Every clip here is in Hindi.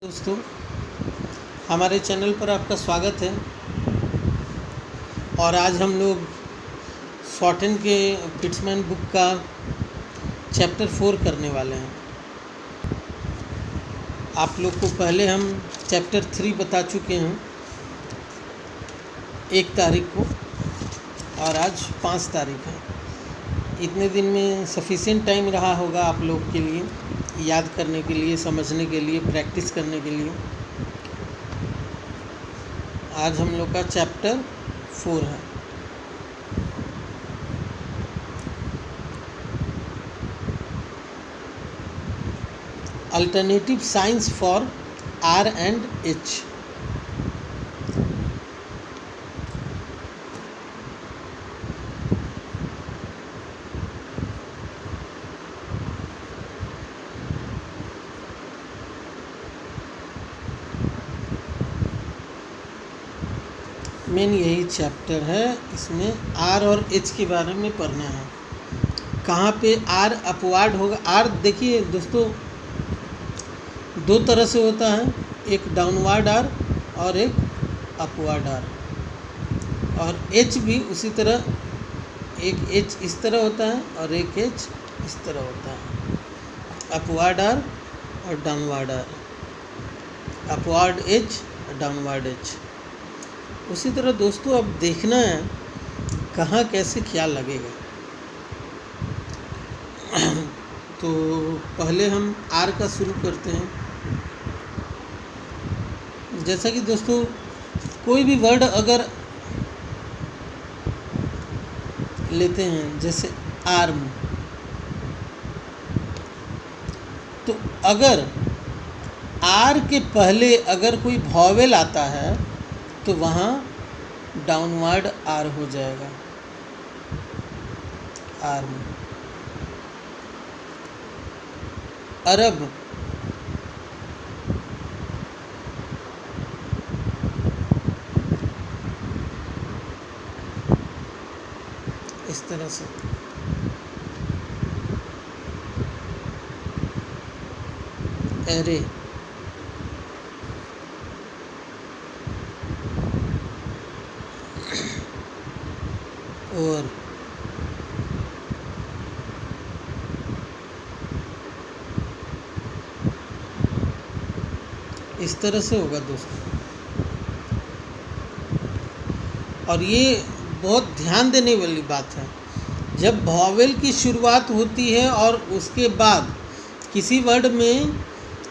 दोस्तों, हमारे चैनल पर आपका स्वागत है। और आज हम लोग शॉर्टहैंड के पिट्समैन बुक का चैप्टर 4 करने वाले हैं। आप लोग को पहले हम चैप्टर 3 बता चुके हैं 1 तारीख को, और आज 5 तारीख है। इतने दिन में सफिशिएंट टाइम रहा होगा आप लोग के लिए याद करने के लिए, समझने के लिए, प्रैक्टिस करने के लिए। आज हम लोग का चैप्टर 4 है। Alternative signs for R and H. Main यही चैप्टर है। इसमें आर और एच के बारे में पढ़ना है। कहाँ पे आर अपवार्ड होगा। आर देखिए दोस्तों, 2 तरह से होता है, एक डाउनवार्ड आर और एक अपवार्ड आर। और एच भी उसी तरह, एक एच इस तरह होता है और एक एच इस तरह होता है। अपवार्ड आर और डाउनवार्ड आर, अपवार्ड एच और डाउनवार्ड एच। उसी तरह दोस्तों अब देखना है कहाँ कैसे ख्याल लगेगा। तो पहले हम आर का शुरू करते हैं। जैसा कि दोस्तों कोई भी वर्ड अगर लेते हैं, जैसे आर्म, तो अगर आर के पहले अगर कोई वॉवेल आता है तो वहाँ डाउनवर्ड आर हो जाएगा, आर्म। अरब, इस तरह से। एरे, और इस तरह से होगा दोस्तों। और ये बहुत ध्यान देने वाली बात है। जब वॉवेल की शुरुआत होती है और उसके बाद किसी वर्ड में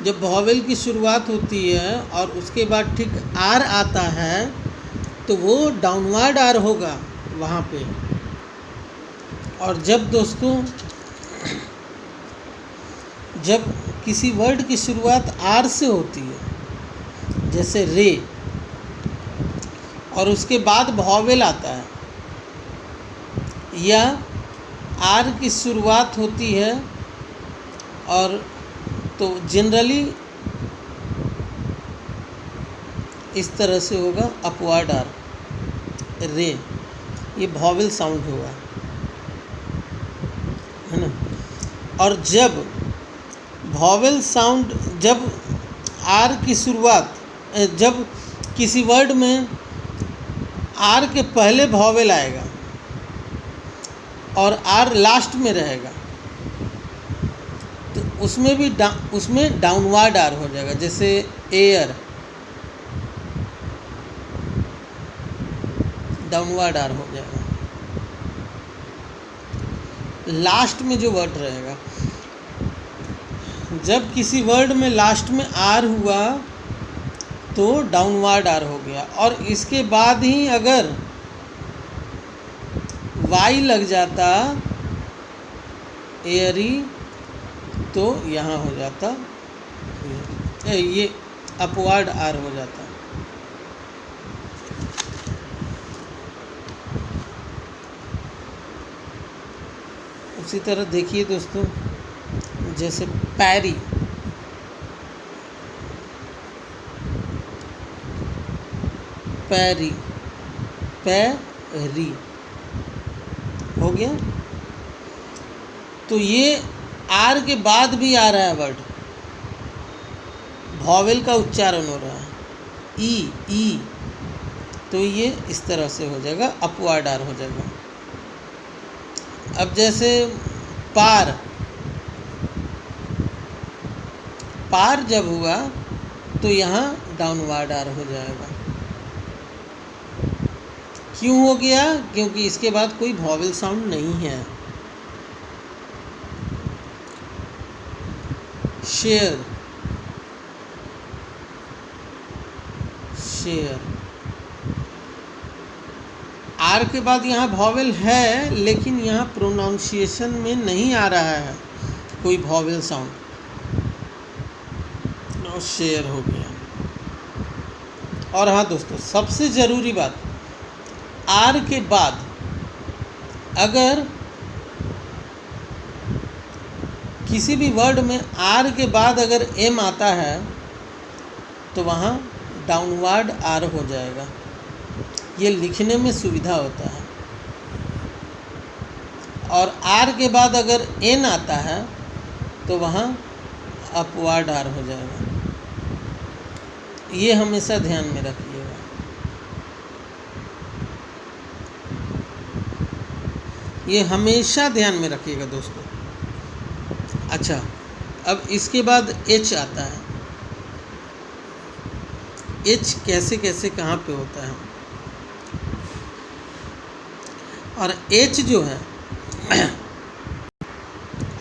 जब वॉवेल की शुरुआत होती है और उसके बाद ठीक आर आता है तो वो डाउनवर्ड आर होगा वहाँ पे। और जब दोस्तों जब किसी वर्ड की शुरुआत आर से होती है, जैसे रे, और उसके बाद वॉवेल आता है, या आर की शुरुआत होती है, और तो जनरली इस तरह से होगा अपवर्ड आर, रे, ये वॉवेल साउंड होगा, है ना। और जब वॉवेल साउंड, जब आर की शुरुआत, जब किसी वर्ड में आर के पहले वॉवेल आएगा और आर लास्ट में रहेगा, तो उसमें भी उसमें डाउनवर्ड आर हो जाएगा। जैसे एयर, डाउनवर्ड आर हो जाएगा लास्ट में जो वर्ड रहेगा। जब किसी वर्ड में लास्ट में आर हुआ तो डाउनवर्ड आर हो गया। और इसके बाद ही अगर वाई लग जाता, एयरी, तो यहाँ हो जाता, ये अपवर्ड आर हो जाता। उसी तरह देखिए दोस्तों, जैसे पैरी, पैरी, पैरी हो गया। तो ये आर के बाद भी आ रहा है वर्ड, वॉवेल का उच्चारण हो रहा है, ई, तो ये इस तरह से हो जाएगा, अपवर्ड आर हो जाएगा। अब जैसे पार जब हुआ तो यहाँ डाउनवर्ड आर हो जाएगा। क्यों हो गया? क्योंकि इसके बाद कोई वॉवेल साउंड नहीं है। शेयर, आर के बाद यहाँ वॉवेल है, लेकिन यहाँ प्रोनाउंसिएशन में नहीं आ रहा है कोई वॉवेल साउंड, तो शेयर हो गया। और हाँ दोस्तों, सबसे ज़रूरी बात, आर के बाद अगर किसी भी वर्ड में आर के बाद अगर एम आता है तो वहाँ डाउनवर्ड आर हो जाएगा। ये लिखने में सुविधा होता है। और आर के बाद अगर एन आता है तो वहाँ अपवर्ड आर हो जाएगा। ये हमेशा ध्यान में रखिएगा। ये हमेशा ध्यान में रखिएगा दोस्तों। अच्छा, अब इसके बाद एच आता है। एच कैसे कैसे कहाँ पे होता है? और एच जो है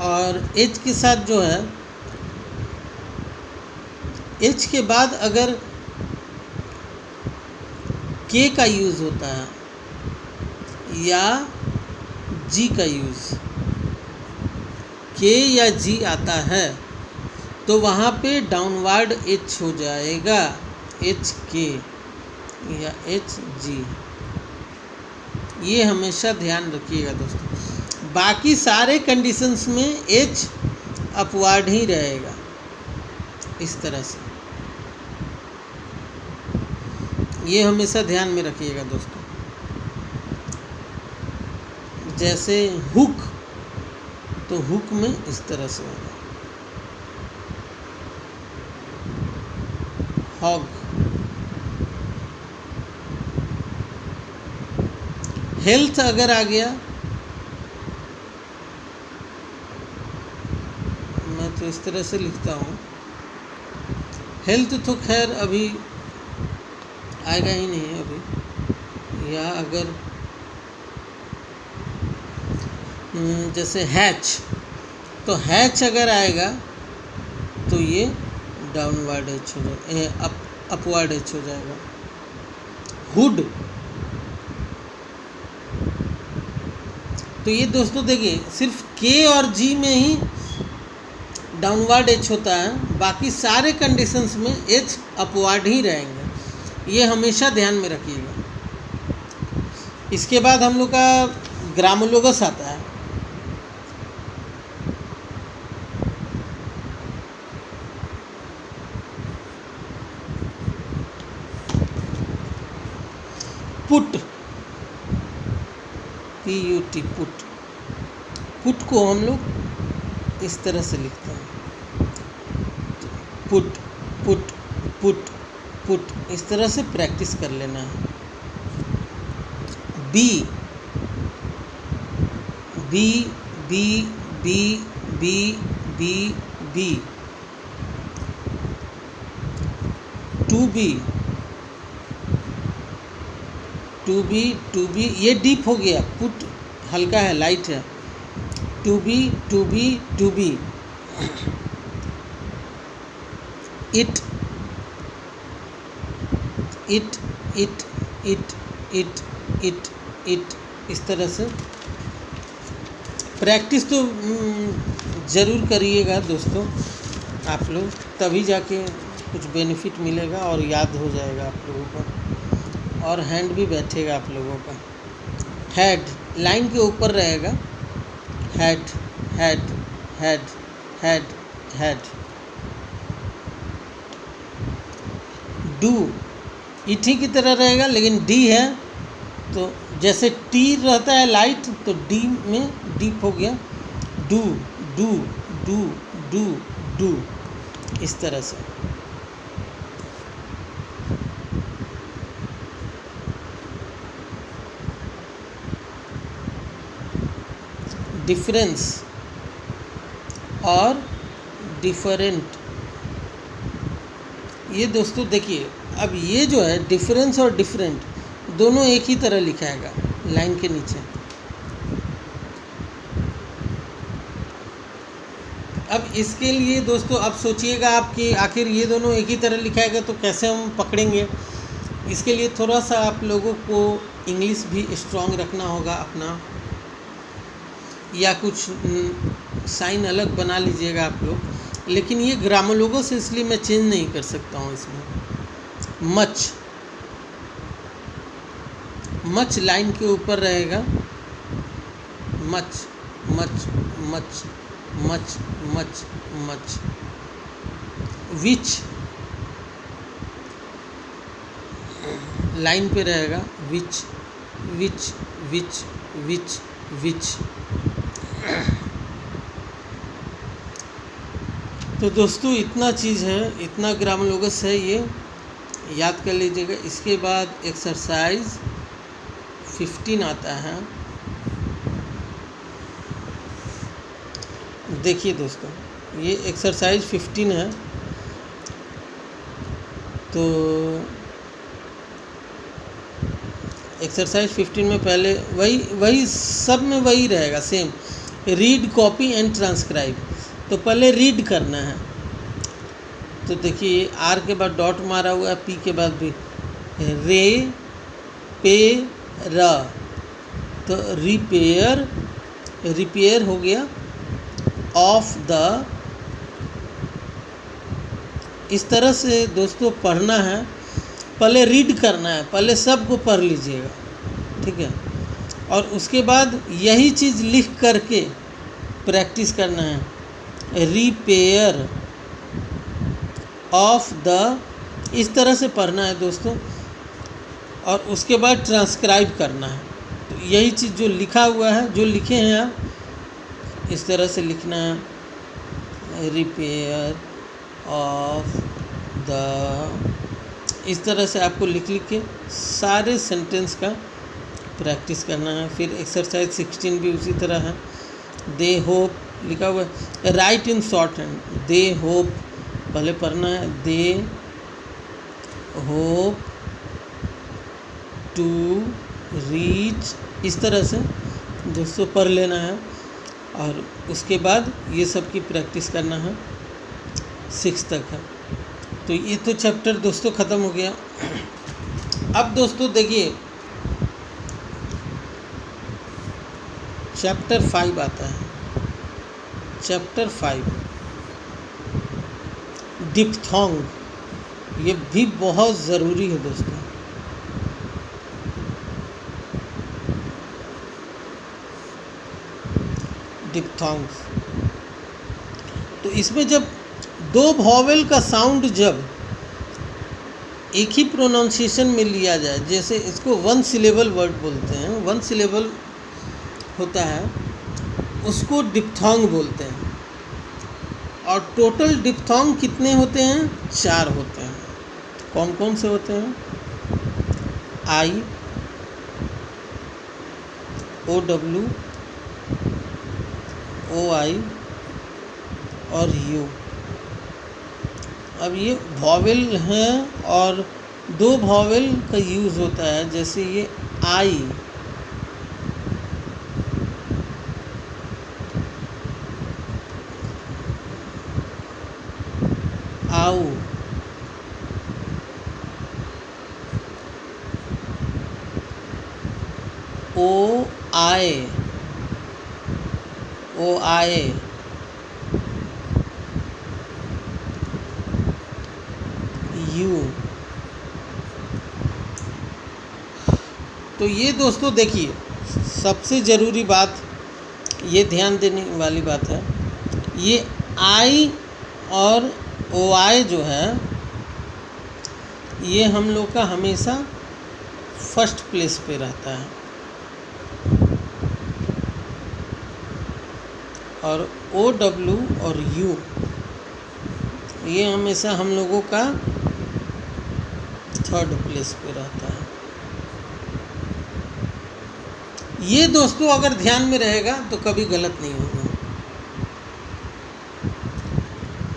और एच के साथ जो है, एच के बाद अगर के का यूज़ होता है या जी का यूज़, के या जी आता है तो वहाँ पे डाउनवर्ड एच हो जाएगा, एच के या एच जी। ये हमेशा ध्यान रखिएगा दोस्तों। बाकी सारे कंडीशंस में एच अपवर्ड ही रहेगा, इस तरह से। ये हमेशा ध्यान में रखिएगा दोस्तों। जैसे हुक, तो हुक में इस तरह से होगा, हॉग। हेल्थ अगर आ गया, मैं तो इस तरह से लिखता हूँ। हेल्थ तो खैर अभी आएगा ही नहीं है अभी। या अगर जैसे हैच, तो हैच अगर आएगा तो ये डाउनवर्ड एच हो जाएगा, अपवर्ड एच हो जाएगा। हुड, तो ये दोस्तों देखिए, सिर्फ के और जी में ही डाउनवर्ड एच होता है, बाकी सारे कंडीशंस में एच अपवर्ड ही रहेंगे। ये हमेशा ध्यान में रखिएगा। इसके बाद हम लोग का ग्रामोलोगस आता है। Put, PUT, put. पुट को हम लोग इस तरह से लिखते हैं, पुट पुट पुट पुट। इस तरह से प्रैक्टिस कर लेना है। B, B B B B B B. Two B, two B, ये डीप हो गया। पुट हल्का है, लाइट है। Two B two B two B. It, it it it it it it. इस तरह से प्रैक्टिस तो ज़रूर करिएगा दोस्तों आप लोग, तभी जाके कुछ बेनिफिट मिलेगा और याद हो जाएगा आप लोगों को, और हैंड भी बैठेगा आप लोगों का। हेड लाइन के ऊपर रहेगा, head head head head head. Do it ही की तरह रहेगा, लेकिन डी है तो जैसे टी रहता है लाइट, तो डी में डीप हो गया। Do do do do do, इस तरह से। डिफरेंस और डिफरेंट। ये दोस्तों देखिए, अब ये जो है डिफरेंस और डिफरेंट दोनों एक ही तरह लिखाएगा लाइन के नीचे। अब इसके लिए दोस्तों अब सोचिएगा आप कि आखिर ये दोनों एक ही तरह लिखाएगा तो कैसे हम पकड़ेंगे। इसके लिए थोड़ा सा आप लोगों को इंग्लिश भी स्ट्रॉन्ग रखना होगा अपना, या कुछ साइन अलग बना लीजिएगा आप लोग। लेकिन ये ग्रामर लोगों से इसलिए मैं चेंज नहीं कर सकता हूँ इसमें। मच, मच लाइन के ऊपर रहेगा, much much much much much much. Which line पे रहेगा, विच विच विच विच विच। तो दोस्तों इतना चीज़ है, इतना ग्रामर लोगस है, ये याद कर लीजिएगा। इसके बाद एक्सरसाइज 15 आता है। देखिए दोस्तों, ये एक्सरसाइज 15 है। तो एक्सरसाइज 15 में पहले वही सब में वही रहेगा same, read, copy and transcribe. तो पहले रीड करना है। तो देखिए आर के बाद डॉट मारा हुआ है, पी के बाद भी, रे पे र, तो रिपेयर, रिपेयर हो गया, ऑफ द। इस तरह से दोस्तों पढ़ना है। पहले रीड करना है, पहले सब को पढ़ लीजिएगा, ठीक है। और उसके बाद यही चीज़ लिख करके प्रैक्टिस करना है, रिपेयर ऑफ द, इस तरह से पढ़ना है दोस्तों। और उसके बाद ट्रांसक्राइब करना है। तो यही चीज़ जो लिखा हुआ है, जो लिखे हैं आप, इस तरह से लिखना है, रिपेयर ऑफ द। इस तरह से आपको लिख के सारे सेंटेंस का प्रैक्टिस करना है। फिर एक्सरसाइज 16 भी उसी तरह है। दे होप लिखा हुआ है, right in short hand, they hope पहले पढ़ना है, दे होप टू रीच, इस तरह से दोस्तों पढ़ लेना है। और उसके बाद ये सब की प्रैक्टिस करना है, 6 तक है। तो ये तो चैप्टर दोस्तों ख़त्म हो गया। अब दोस्तों देखिए चैप्टर 5 आता है। चैप्टर 5 डिप्थोंग, ये भी बहुत ज़रूरी है दोस्तों। डिप्थोंग्स, तो इसमें जब दो वॉवेल का साउंड जब एक ही प्रोनाउंसिएशन में लिया जाए, जैसे इसको वन सिलेबल वर्ड बोलते हैं, वन सिलेबल होता है, उसको डिप्थोंग बोलते हैं। और टोटल डिप्थोंग कितने होते हैं? 4 होते हैं। कौन कौन से होते हैं? आई, ओ डब्ल्यू, ओ आई और यू। अब ये वॉवेल हैं और 2 वॉवेल का यूज़ होता है। जैसे ये आई, आउ, ओ आए, ओ आए, यू। तो ये दोस्तों देखिए सबसे ज़रूरी बात, ये ध्यान देने वाली बात है, ये आई और ओ आई जो है ये हम लोग का हमेशा फर्स्ट प्लेस पे रहता है। और ओ डब्ल्यू और यू ये हमेशा हम लोगों का थर्ड प्लेस पे रहता है। ये दोस्तों अगर ध्यान में रहेगा तो कभी गलत नहीं होगा।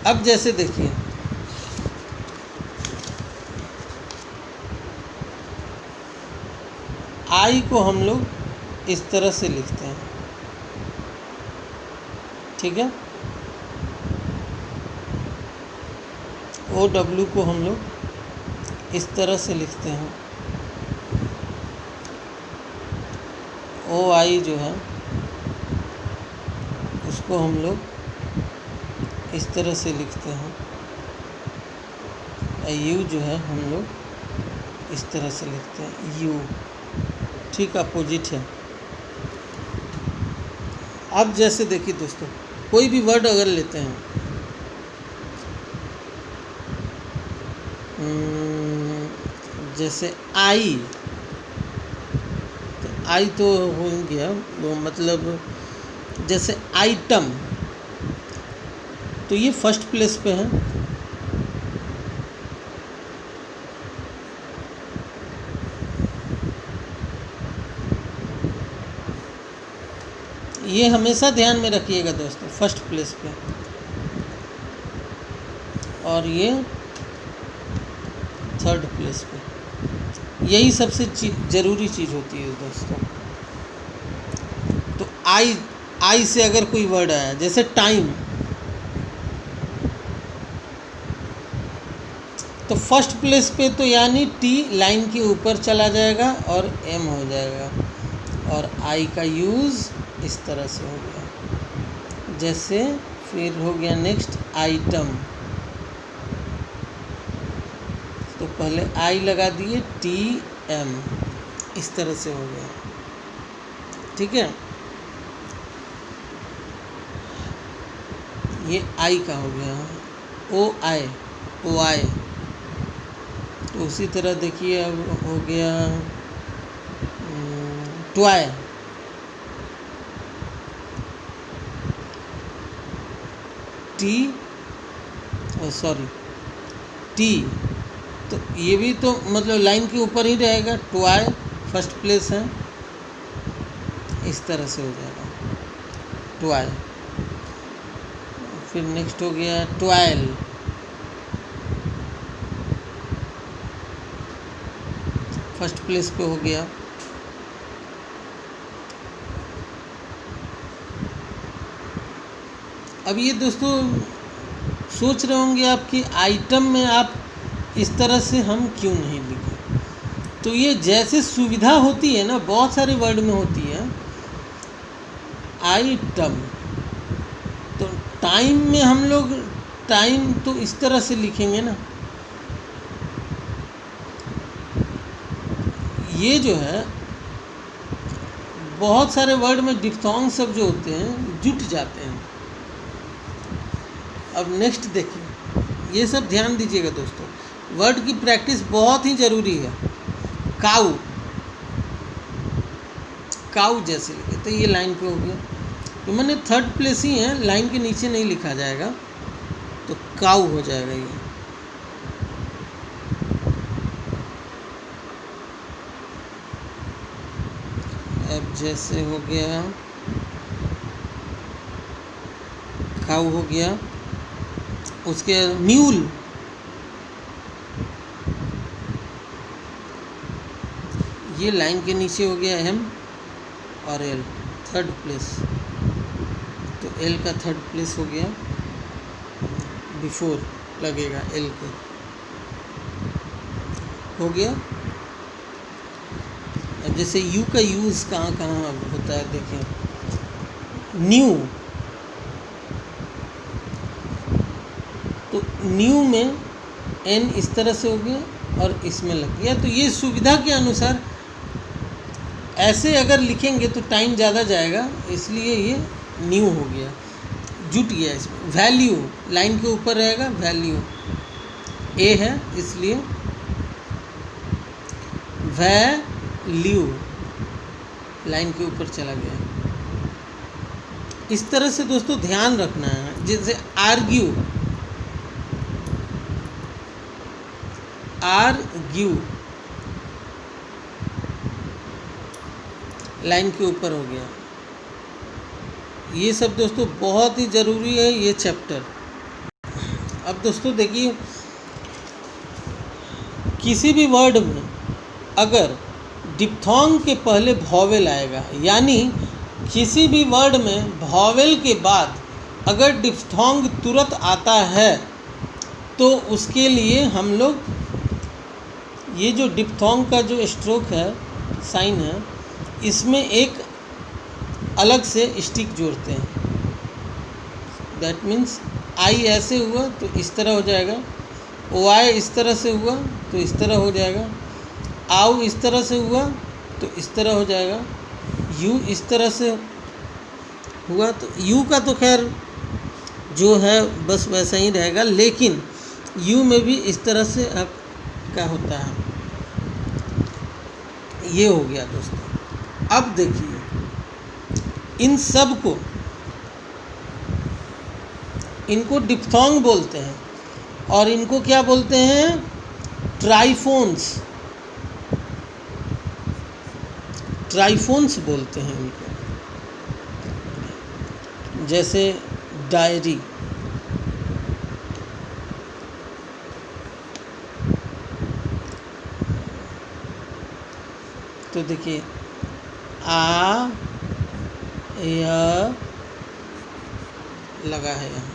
अब जैसे देखिए, आई को हम लोग इस तरह से लिखते हैं, ठीक है। ओ डब्ल्यू को हम लोग इस तरह से लिखते हैं। ओ आई जो है उसको हम लोग इस तरह से लिखते हैं। यू जो है हम लोग इस तरह से लिखते हैं, यू, ठीक अपोजिट है। अब जैसे देखिए दोस्तों, कोई भी वर्ड अगर लेते हैं, जैसे आई, तो आई तो हो गया वो, मतलब जैसे आइटम, तो ये फर्स्ट प्लेस पे है। ये हमेशा ध्यान में रखिएगा दोस्तों, फर्स्ट प्लेस पे, और ये थर्ड प्लेस पे। यही सबसे ज़रूरी चीज़ होती है दोस्तों। तो आई से अगर कोई वर्ड आया, जैसे टाइम, तो फर्स्ट प्लेस पे तो यानी टी लाइन के ऊपर चला जाएगा और एम हो जाएगा, और आई का यूज़ इस तरह से हो गया। जैसे फिर हो गया नेक्स्ट आइटम, तो पहले आई लगा दिए, टी एम, इस तरह से हो गया, ठीक है। ये आई का हो गया, ओ आई, ओ आई। तो उसी तरह देखिए अब हो गया ट्वाई, टी, सॉरी टी, तो ये भी तो मतलब लाइन के ऊपर ही रहेगा, ट्वाई फर्स्ट प्लेस है, इस तरह से हो जाएगा ट्वाई। फिर नेक्स्ट हो गया ट्वेल्व, फर्स्ट प्लेस पे हो गया। अब ये दोस्तों सोच रहे होंगे आप कि आइटम में आप इस तरह से हम क्यों नहीं लिखे, तो ये जैसे सुविधा होती है ना, बहुत सारे वर्ड में होती है आइटम, तो टाइम में हम लोग टाइम तो इस तरह से लिखेंगे ना। ये जो है बहुत सारे वर्ड में डिप्थोंग सब जो होते हैं जुट जाते हैं। अब नेक्स्ट देखिए, ये सब ध्यान दीजिएगा दोस्तों, वर्ड की प्रैक्टिस बहुत ही ज़रूरी है। काऊ, काऊ जैसे लिखे, तो ये लाइन पे हो गया, तो मैंने थर्ड प्लेस ही है, लाइन के नीचे नहीं लिखा जाएगा, तो काऊ हो जाएगा ये। अब जैसे हो गया काऊ हो गया, उसके म्यूल, ये लाइन के नीचे हो गया एम और एल, थर्ड प्लेस, तो एल का थर्ड प्लेस हो गया, बिफोर लगेगा एल के, हो गया। अब जैसे यू का यूज़ कहाँ कहाँ होता है देखिए, न्यू, तो न्यू में एन इस तरह से हो गया और इसमें लग गया, तो ये सुविधा के अनुसार ऐसे अगर लिखेंगे तो टाइम ज़्यादा जाएगा, इसलिए ये न्यू हो गया, जुट गया इसमें। वैल्यू लाइन के ऊपर रहेगा, वैल्यू ए है इसलिए वैल्यू लाइन के ऊपर चला गया। इस तरह से दोस्तों ध्यान रखना है। जैसे आर्ग्यू, आर्ग्यू, लाइन के ऊपर हो गया। ये सब दोस्तों बहुत ही ज़रूरी है ये चैप्टर। अब दोस्तों देखिए, किसी भी वर्ड में अगर डिप्थोंग के पहले वॉवेल आएगा, यानी किसी भी वर्ड में वॉवेल के बाद अगर डिप्थोंग तुरंत आता है तो उसके लिए हम लोग ये जो डिप्थोंग का जो स्ट्रोक है, साइन है, इसमें एक अलग से स्टिक जोड़ते हैं। दैट मीन्स आई ऐसे हुआ तो इस तरह हो जाएगा, ओ आई इस तरह से हुआ तो इस तरह हो जाएगा, आउ इस तरह से हुआ तो इस तरह हो जाएगा, यू इस तरह से हुआ तो यू का तो खैर जो है बस वैसा ही रहेगा, लेकिन यू में भी इस तरह से अब क्या होता है। ये हो गया दोस्तों। अब देखिए, इन सब को इनको डिप्थोंग बोलते हैं और इनको क्या बोलते हैं, ट्राइफोन्स। ट्राइफोन्स बोलते हैं इनको। जैसे डायरी, तो देखिए आ य लगा है यहाँ,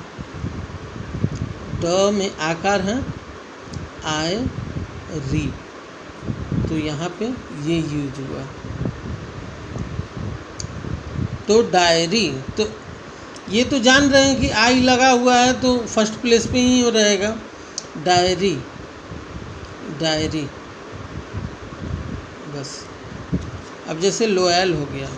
ड में आकार है, आय री, तो यहाँ पे ये यूज हुआ। तो डायरी, तो ये तो जान रहे हैं कि आई लगा हुआ है तो फर्स्ट प्लेस पे ही रहेगा, डायरी, डायरी, बस। अब जैसे लोयल हो गया,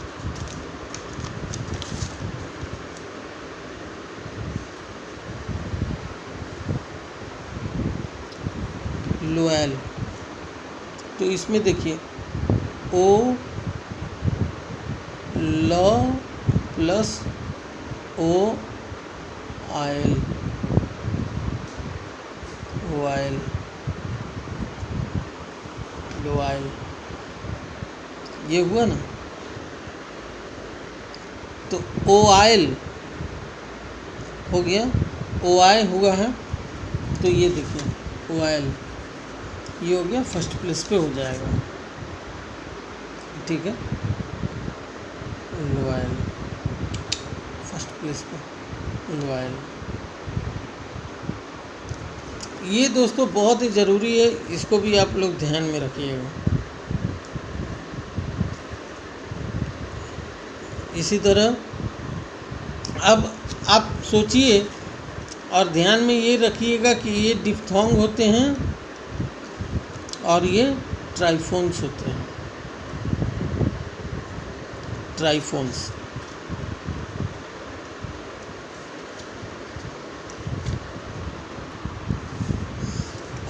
लोयल, तो इसमें देखिए ओ ल plus O oil, vile, loyal, ये हुआ ना। तो ओ आयल हो गया, ओ आई हुआ है, तो ये देखिए ओ आयल, ये हो गया, फर्स्ट प्लेस पे हो जाएगा, ठीक है। लोयल फर्स्ट प्लेस पे, लोयल। ये दोस्तों बहुत ही ज़रूरी है, इसको भी आप लोग ध्यान में रखिएगा। इसी तरह अब आप सोचिए और ध्यान में ये रखिएगा कि ये डिप्थोंग होते हैं और ये ट्राइफोन्स होते हैं, ट्राइफोन्स।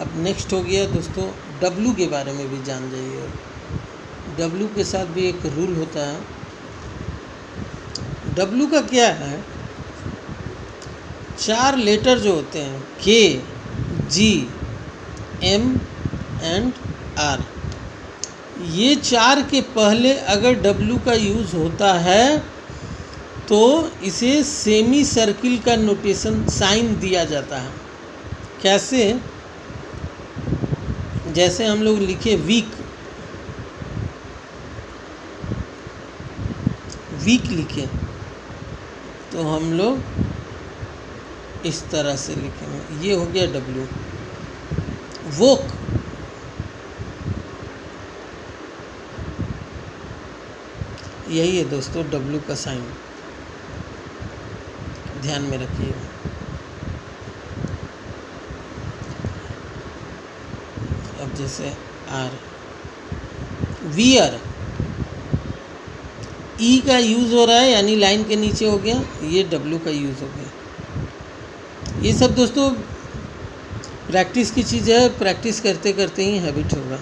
अब नेक्स्ट हो गया दोस्तों, डब्लू के बारे में भी जान जाइए। डब्लू के साथ भी एक रूल होता है। डब्लू का क्या है, 4 लेटर जो होते हैं, के, जी, एम एंड आर, ये 4 के पहले अगर डब्लू का यूज़ होता है तो इसे सेमी सर्किल का नोटेशन साइन दिया जाता है। कैसे, जैसे हम लोग लिखे वीक, वीक लिखे तो हम लोग इस तरह से लिखेंगे, ये हो गया डब्लू। वोक, यही है दोस्तों डब्लू का साइन, ध्यान में रखिएगा। अब जैसे आर, वियर, ई का यूज़ हो रहा है यानी लाइन के नीचे हो गया, ये डब्लू का यूज़ हो गया। ये सब दोस्तों प्रैक्टिस की चीज़ है, प्रैक्टिस करते करते ही हैबिट होगा।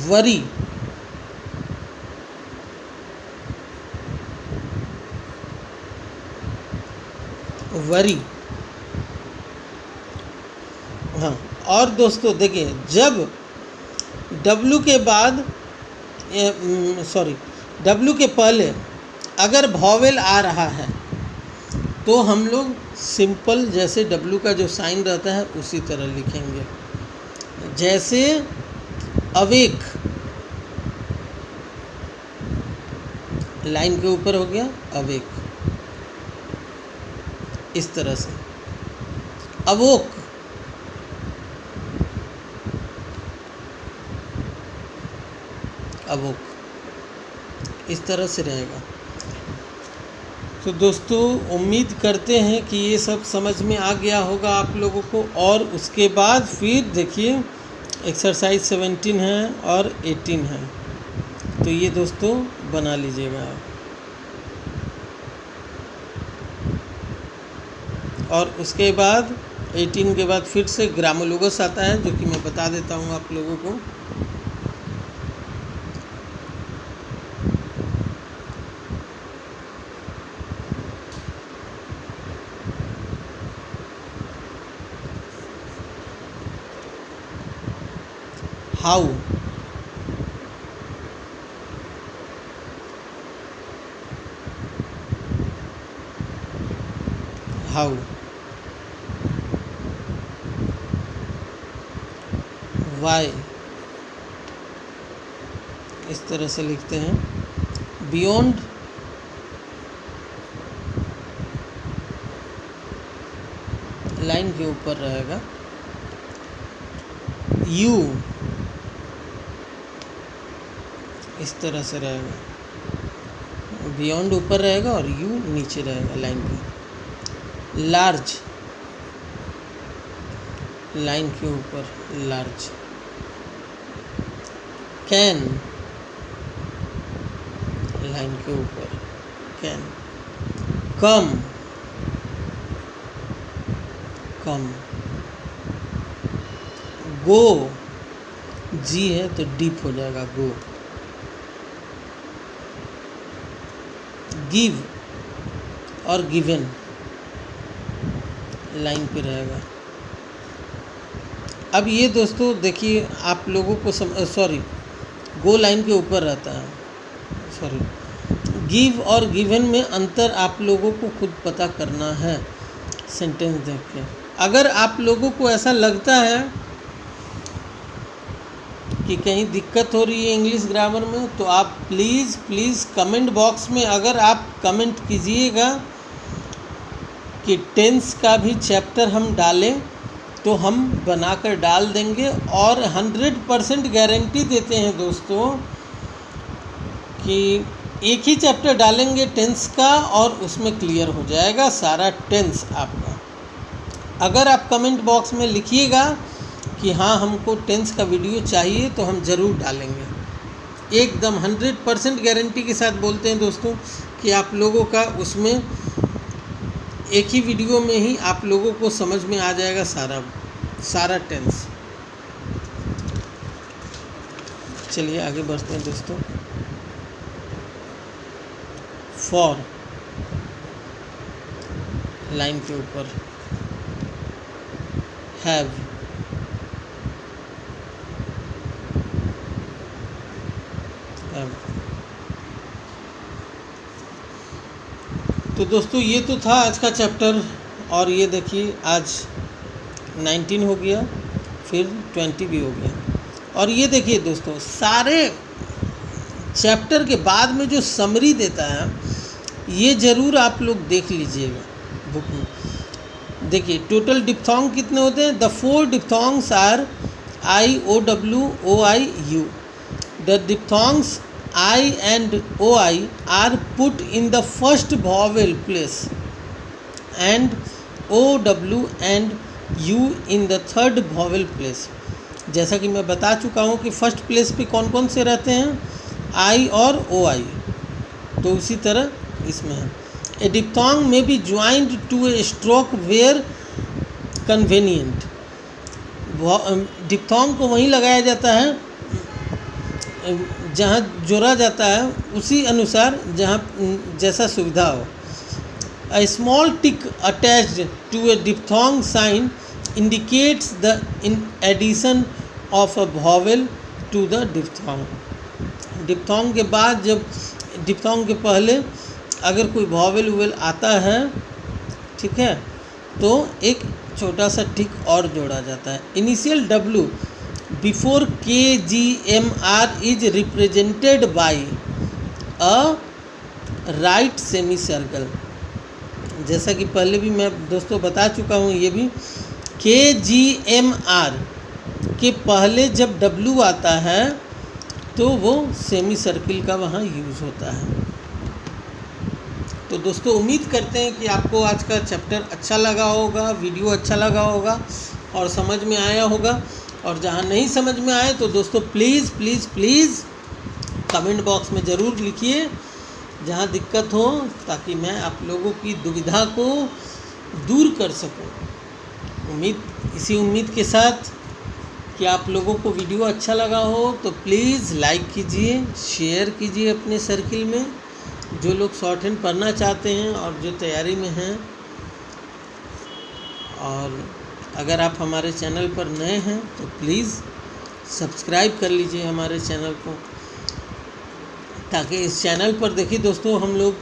वरी, वरी, हाँ। और दोस्तों देखिए, जब डब्लू के बाद डब्लू के पहले अगर वॉवेल आ रहा है तो हम लोग सिंपल जैसे डब्लू का जो साइन रहता है उसी तरह लिखेंगे। जैसे अवेक लाइन के ऊपर हो गया अवेक, इस तरह से। अवोक अवोक, इस तरह से रहेगा। तो दोस्तों उम्मीद करते हैं कि ये सब समझ में आ गया होगा आप लोगों को। और उसके बाद फिर देखिए एक्सरसाइज 17 है और 18 है, तो ये दोस्तों बना लीजिएगा आप। और उसके बाद 18 के बाद फिर से ग्रामोलोगस आता है, जो कि मैं बता देता हूँ आप लोगों को। हाउ, हाउ, वाई, इस तरह से लिखते हैं। बियॉन्ड, लाइन के ऊपर रहेगा। यू, इस तरह से रहेगा, बियॉन्ड ऊपर रहेगा और यू नीचे रहेगा लाइन पे। लार्ज, लाइन के ऊपर लार्ज। कैन, लाइन के ऊपर कैन। कम, कम। गो, जी है तो डीप हो जाएगा गो। गिव और गिवन लाइन पे रहेगा। अब ये दोस्तों देखिए आप लोगों को गो लाइन के ऊपर रहता है, गिव और गिवन में अंतर आप लोगों को खुद पता करना है सेंटेंस देख के। अगर आप लोगों को ऐसा लगता है कि कहीं दिक्कत हो रही है इंग्लिश ग्रामर में, तो आप प्लीज़ कमेंट बॉक्स में अगर आप कमेंट कीजिएगा कि टेंस का भी चैप्टर हम डालें, तो हम बनाकर डाल देंगे। और 100% गारंटी देते हैं दोस्तों कि एक ही चैप्टर डालेंगे टेंस का और उसमें क्लियर हो जाएगा सारा टेंस आपका। अगर आप कमेंट बॉक्स में लिखिएगा कि हाँ हमको टेंस का वीडियो चाहिए, तो हम ज़रूर डालेंगे। एकदम 100% गारंटी के साथ बोलते हैं दोस्तों कि आप लोगों का उसमें एक ही वीडियो में ही आप लोगों को समझ में आ जाएगा सारा टेंस। चलिए आगे बढ़ते हैं दोस्तों। फॉर, लाइन के ऊपर। हैव, तो दोस्तों ये तो था आज का चैप्टर। और ये देखिए आज 19 हो गया, फिर 20 भी हो गया। और ये देखिए दोस्तों सारे चैप्टर के बाद में जो समरी देता है, ये ज़रूर आप लोग देख लीजिएगा बुक में। देखिए टोटल डिप्थोंग कितने होते हैं। The 4 diphthongs are IOWOIU। The diphthongs I and OI are put in the first vowel place and OW and U in the third vowel place। जैसा कि मैं बता चुका हूँ कि फर्स्ट प्लेस पे कौन कौन से रहते हैं, I और OI, तो उसी तरह इसमें है। ए डिप्थोंग में be joined to a stroke where convenient. Diphthong को वहीं लगाया जाता है जहाँ जोड़ा जाता है, उसी अनुसार जहाँ जैसा सुविधा हो। A small tick attached to a diphthong sign indicates the addition of a vowel to the diphthong। Diphthong के बाद जब डिप्थोंग के पहले अगर कोई वॉवेल वोवेल आता है, ठीक है, तो एक छोटा सा टिक और जोड़ा जाता है। Initial W before KGMR is represented by a right semi circle. जैसा कि पहले भी मैं दोस्तों बता चुका हूँ, ये भी KGMR के पहले जब W आता है तो वो सेमी सर्किल का वहाँ यूज़ होता है। तो दोस्तों उम्मीद करते हैं कि आपको आज का चैप्टर अच्छा लगा होगा, वीडियो अच्छा लगा होगा और समझ में आया होगा। और जहाँ नहीं समझ में आए तो दोस्तों please please please comment box में ज़रूर लिखिए जहाँ दिक्कत हो, ताकि मैं आप लोगों की दुविधा को दूर कर सकूं। इसी उम्मीद के साथ कि आप लोगों को वीडियो अच्छा लगा हो तो प्लीज़ लाइक कीजिए, शेयर कीजिए अपने सर्किल में, जो लोग शॉर्ट हैंड पढ़ना चाहते हैं और जो तैयारी में हैं। और अगर आप हमारे चैनल पर नए हैं तो प्लीज़ सब्सक्राइब कर लीजिए हमारे चैनल को, ताकि इस चैनल पर देखिए दोस्तों हम लोग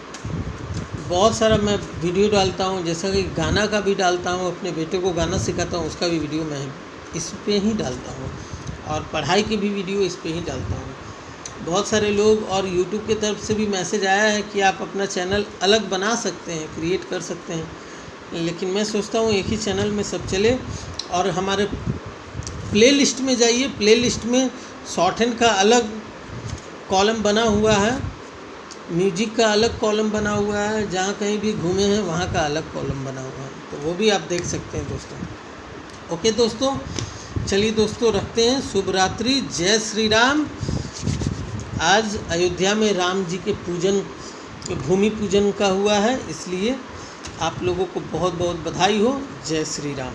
बहुत सारा मैं वीडियो डालता हूँ, जैसा कि गाना का भी डालता हूँ, अपने बेटे को गाना सिखाता हूँ, उसका भी वीडियो मैं इस पे ही डालता हूँ, और पढ़ाई की भी वीडियो इस पे ही डालता हूँ। बहुत सारे लोग और यूट्यूब की तरफ से भी मैसेज आया है कि आप अपना चैनल अलग बना सकते हैं, क्रिएट कर सकते हैं, लेकिन मैं सोचता हूँ एक ही चैनल में सब चले। और हमारे प्लेलिस्ट में जाइए, प्लेलिस्ट में शॉर्ट हैंड का अलग कॉलम बना हुआ है, म्यूजिक का अलग कॉलम बना हुआ है, जहाँ कहीं भी घूमे हैं वहाँ का अलग कॉलम बना हुआ है, तो वो भी आप देख सकते हैं दोस्तों। ओके दोस्तों, चलिए दोस्तों रखते हैं। शुभ रात्रि, जय श्री राम। आज अयोध्या में राम जी के पूजन, भूमि पूजन का हुआ है, इसलिए आप लोगों को बहुत बहुत बधाई हो। जय श्री राम।